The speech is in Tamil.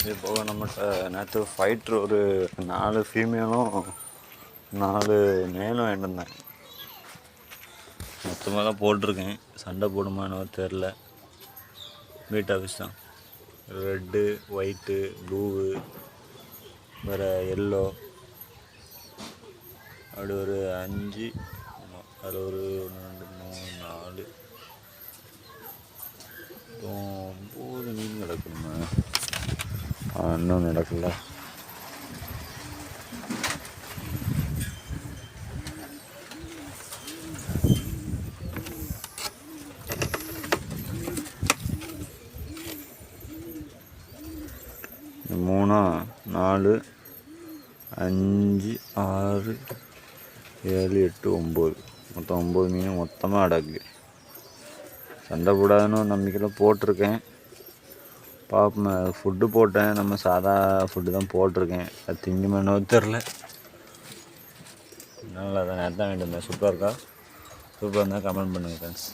இது போக நம்மகிட்ட நேற்று ஃபைட்ரு ஒரு 4 ஃபீமேலும் 4 மேலும் வேண்டியிருந்தேன். மொத்தமாக தான் போட்டிருக்கேன். சண்டை போடுமா என்னவோ தெரில. மீட் ஆஃபீஸ் தான். ரெட்டு, ஒயிட்டு, ப்ளூவு, வேறு எல்லோ, அப்படி ஒரு 5, அதில் ஒரு 1 2 3 4 9 மீன் கிடக்கணுமா? இன்னும் நடக்கல. மூணா 4 5 6 7 8 9 மொத்தம் 9 மீன் மொத்தமாக அடக்கு. சண்டை போடாதுன்னு நம்பிக்கையில் போட்டிருக்கேன். பார்ப்போம். ஃபுட்டு போட்டேன். நம்ம சாதா ஃபுட்டு தான் போட்டிருக்கேன். அது திங்குமென்னோ தெரில. நல்லா தான் நேரத்தான் வேண்டியிருந்தேன். சூப்பராக இருக்கா? சூப்பராக இருந்தால் கமெண்ட் பண்ணுங்கள் ஃப்ரெண்ட்ஸ்.